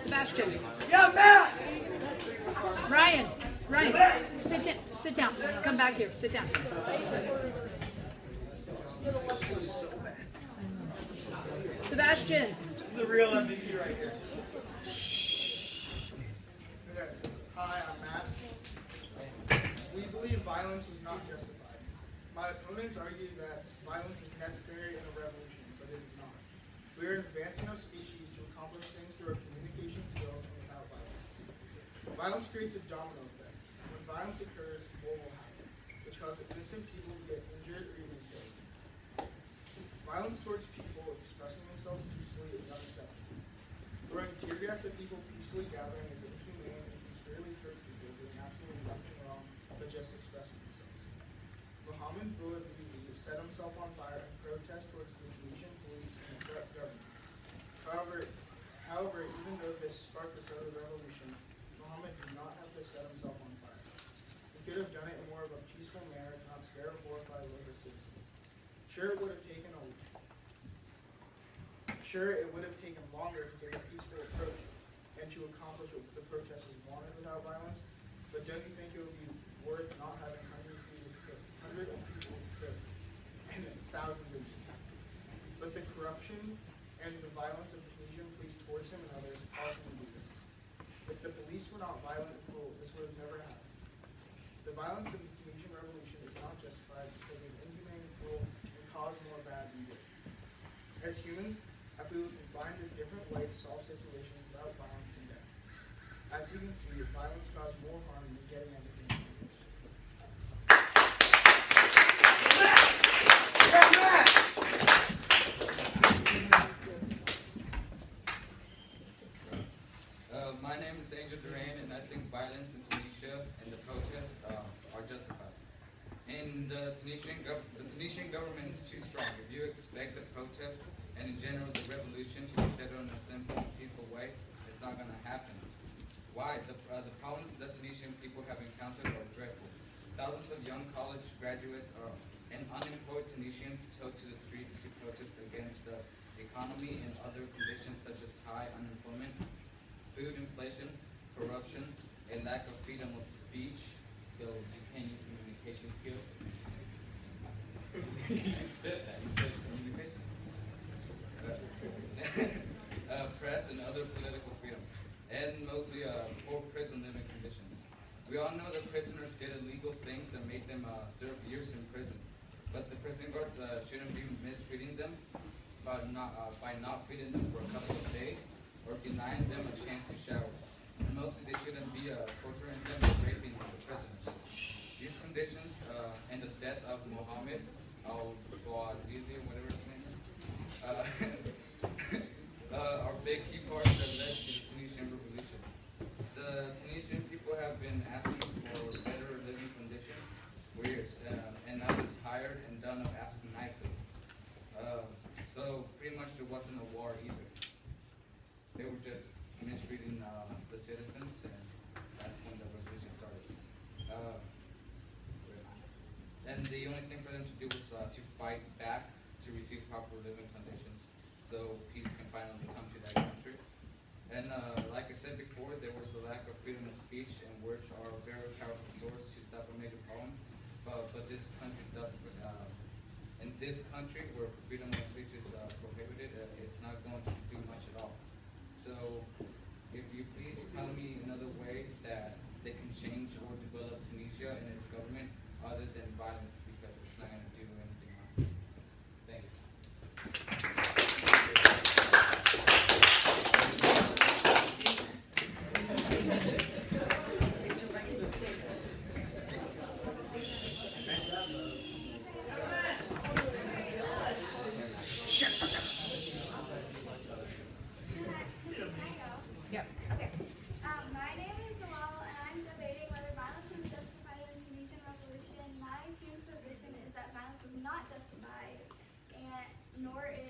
Sebastian. Yeah, Matt! Ryan, sit down. Come back here, sit down. Sebastian. This is the real MVP right here. Okay. Hi, I'm Matt. We believe violence was not justified. My opponents argue that violence is necessary in a revolution, but it is not. We are advancing our species to accomplish things through our communication skills and without violence. Violence creates a domino effect. When violence occurs, war will happen, which causes innocent people to get injured or even killed. Violence towards people expressing themselves peacefully is unacceptable. Throwing tear gas at people peacefully gathering is inhumane and can severely hurt people doing absolutely nothing wrong but just expressing themselves. Mohammed Bouazizi set himself on fire in protest towards the Tunisian police and the corrupt government. However, even though this sparked the start of the revolution, Mohammed did not have to set himself on fire. He could have done it in more of a peaceful manner, not scare or horrify local citizens. Sure, it would have taken longer to take a peaceful approach and to accomplish what the protesters wanted without violence, but don't you think it would be worth not having hundreds of people killed and thousands injured? But the corruption and the violence of the Tunisian police towards him and others caused him to do this. If the police were not violent and cruel, this would have never happened. The violence of the Tunisian revolution is not justified because it is inhumane and cruel and cause more bad than good. As humans, if we can find a different way to solve situations without violence and death. As you can see, violence causes more harm than getting everything accomplished. My name is Angel Duran, and I think violence in Tunisia and the protests are justified. And the Tunisian government is too strong. If you expect the protest and in general the revolution to be settled in a simple and peaceful way, it's not going to happen. Why? The problems that Tunisian people have encountered are dreadful. Thousands of young college graduates and unemployed Tunisians took to the streets to protest against the economy and other conditions such as high unemployment, food inflation, corruption, a lack of freedom of speech, so you can't use communication skills. Accept that, you said communication skills. Press and other political freedoms, and mostly poor prison living conditions. We all know that prisoners did illegal things that made them serve years in prison, but the prison guards shouldn't be mistreating them by not feeding them for a couple of days or denying them a chance to shower. And mostly they shouldn't be torturing them or raping the prisoners. These conditions and the death of Mohammed al-Bouazizi, whatever his name is, are big key parts that led to the Tunisian revolution. The Tunisian people have been asking for better living conditions for years, and now they're tired and done of asking nicely. So pretty much there wasn't a war either. They were just mistreating the citizens, and that's when the revolution started. And the only thing for them to do was to fight back to receive proper living conditions, so peace can finally come to that country. And like I said before, there was a lack of freedom of speech, and words are a very powerful source to stop a major problem. But this country doesn't. In this country, where freedom of speech is prohibited, it's not going to do much at all. So, if you please tell me another way that they can change or develop Tunisia and its government other than violence, because it's not going to do anything else. Thank Yep. Okay. My name is Noel, and I'm debating whether violence is justified in the Tunisian revolution. My team's position is that violence was not justified, and nor in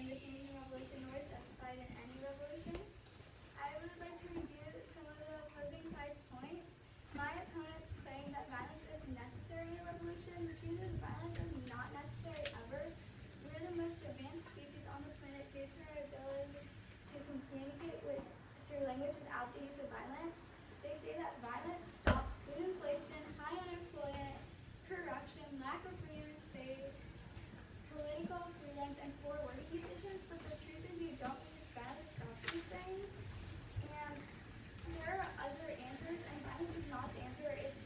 the Tunisian revolution, nor is justified in any revolution. I would like to review some of the opposing sides' points. My opponents claim that violence is necessary in a revolution. The truth is, violence is not necessary ever. We are the most advanced species on the planet due to our ability to communicate through language slogans and four working conditions, but the truth is you don't need to try to stop these things. And there are other answers, and violence is not the answer. It's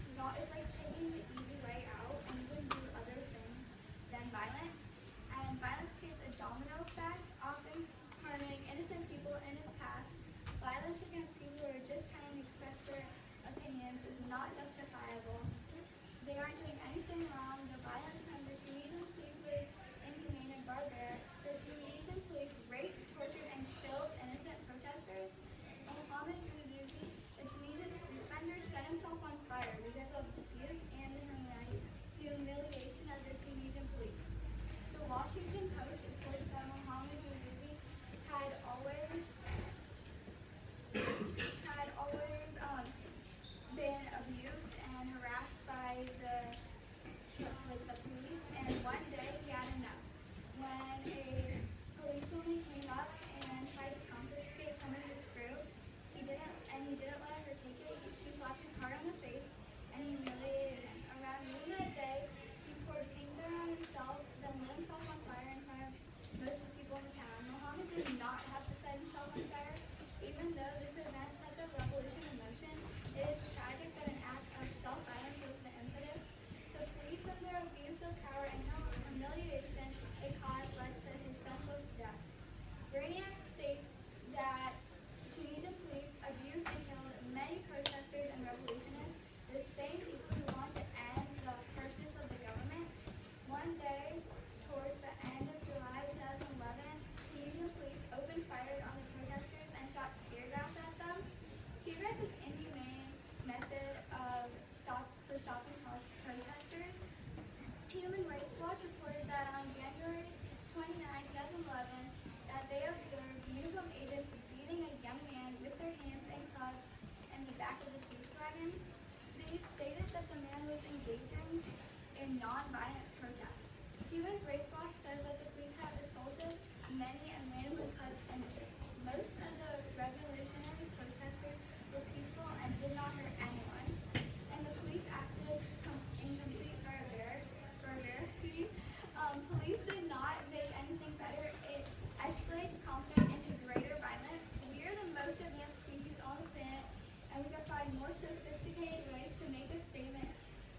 like taking the easy way out, and you can do other things than violence. And violence creates a domino effect, often harming innocent people in its path. Violence against people who are just trying to express their opinions is not justifiable. They aren't doing anything wrong. The violence from the Tunisian police was inhumane and barbaric. The Tunisian police raped, tortured, and killed innocent protesters. Mohammed Bouazizi, the Tunisian defender, set himself on fire because of abuse and the humiliation of the Tunisian police. The Washington Post reports that Mohammed Bouazizi had always been abused and harassed by the police, and one day he had enough. When a policewoman came up and tried to confiscate some of his fruit, he didn't let her take it. She slapped him hard on the face and humiliated him. Around noon that day, he poured paint on himself, then lit himself on fire in front of most of the people in the town. Muhammad did not have to set himself on fire. Even though this event set the revolution in motion, it is tragic that an act of self-violence was the impetus. The police and their abuse of power and humiliation it caused led to his senseless death. Brainiac states that Tunisian police abused and killed many protesters and revolutionists, the same people who want to end the harshness of the government. One day, towards the end of July 2011, Tunisian police opened fire on the protesters and shot tear gas at them. Tear gas is an inhumane method for stopping protesters. Human Rights Watch reported that on January 29, 2011, that they observed uniformed agents beating a young man with their hands and clubs in the back of the police wagon. They stated that the man was engaging in non-violent protests. Human Rights Watch says that the police have assaulted many and randomly cut innocents. Most of the revolutionary protesters were peaceful and did not hurt anyone, and the police acted in complete barbarity. Police did not make anything better. It escalates conflict into greater violence. We are the most advanced species on the planet, and we can find more sophisticated ways to make a statement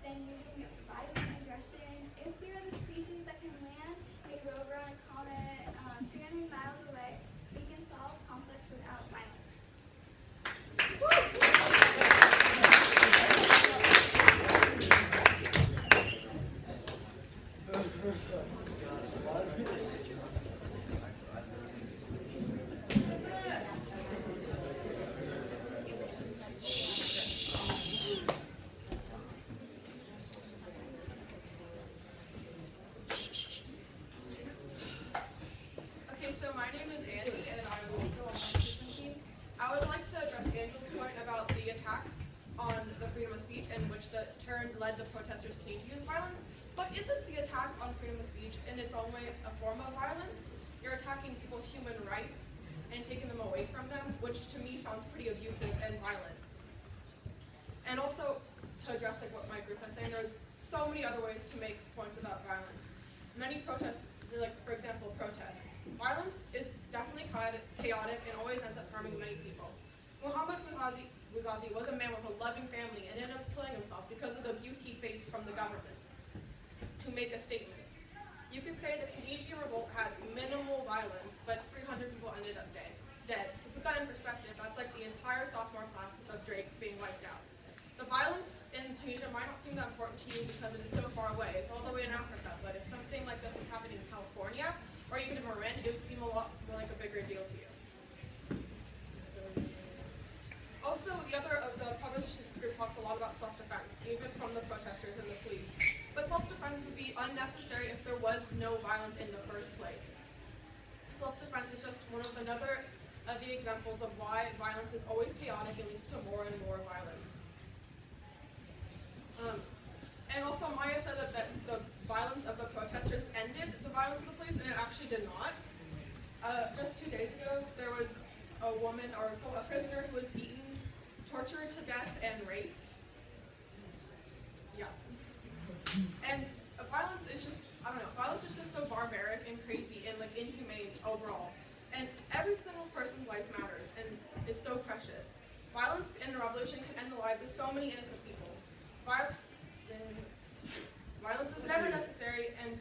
than using violent aggression. If we are the species that can land a rover on a comet 300 miles away, we can solve conflicts without violence. Okay, so my name is Andy, and I'm also on the competition team. I would like to address Angela's point about the attack on the freedom of speech, in which the turn led the protesters to use violence. But isn't the attack on freedom of speech in its own way a form of violence? You're attacking people's human rights and taking them away from them, which to me sounds pretty abusive and violent. And also, to address what my group is saying, there's so many other ways to make points about violence. Many protests, for example, protests. Violence is definitely chaotic and always ends up harming many people. Mohammed Bouazizi was a man with a loving family and ended up killing himself because of the abuse he faced from the government. To make a statement, you could say the Tunisian revolt had minimal violence, but 300 people ended up dead. To put that in perspective, that's like the entire sophomore class of Drake being wiped out. The violence in Tunisia might not seem that important to you because it is so far away. It's all the way in Africa, but if something like this was happening in California, or even in Marin, it would seem a lot more like a bigger deal to you. Also, the other of the published group talks a lot about self-defense, even from the protesters and the police. But self-defense would be unnecessary if there was no violence in the first place. Self-defense is just another of the examples of why violence is always chaotic and leads to more and more violence. And also, Maya said that the violence of the protesters ended the violence of the police, and it actually did not. Just 2 days ago, there was a woman, or a prisoner, who was beaten, tortured to death, and raped. Yeah. And violence is just, I don't know, violence is just so barbaric and crazy. and like inhumane overall. And every single person's life matters and is so precious. Violence in the revolution can end the lives of so many innocent people. Violence is never necessary, and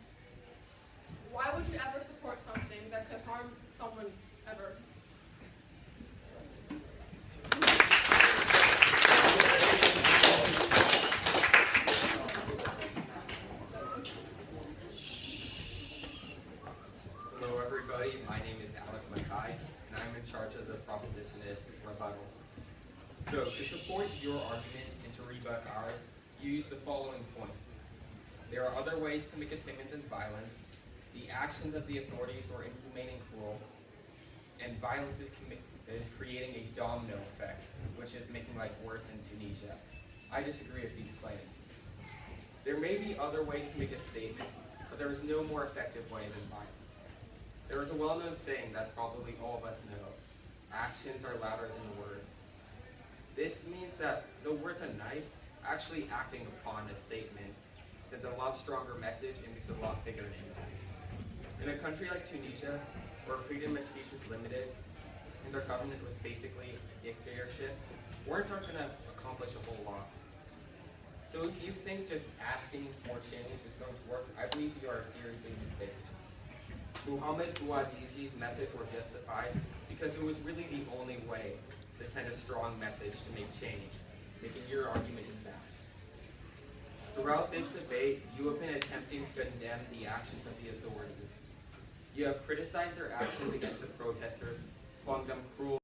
why would you ever support something that could harm someone ever? Hello everybody, my name is Alec Mackay, and I'm in charge of the propositionist rebuttal. So, to support your argument and to rebut ours, you use the following points. There are other ways to make a statement of violence. The actions of the authorities were inhumane and cruel, and violence is creating a domino effect, which is making life worse in Tunisia. I disagree with these claims. There may be other ways to make a statement, but there is no more effective way than violence. There is a well-known saying that probably all of us know: actions are louder than the words. This means that the words are nice, actually acting upon a statement sends a lot stronger message and makes a lot bigger impact. In a country like Tunisia, where freedom of speech was limited and their government was basically a dictatorship, words aren't going to accomplish a whole lot. So if you think just asking for change is going to work, I believe you are seriously mistaken. Muhammad Bouazizi's methods were justified because it was really the only way to send a strong message to make change, making your argument invalid. Throughout this debate, you have been attempting to condemn the actions of the authorities. You have criticized their actions against the protesters, calling them cruel.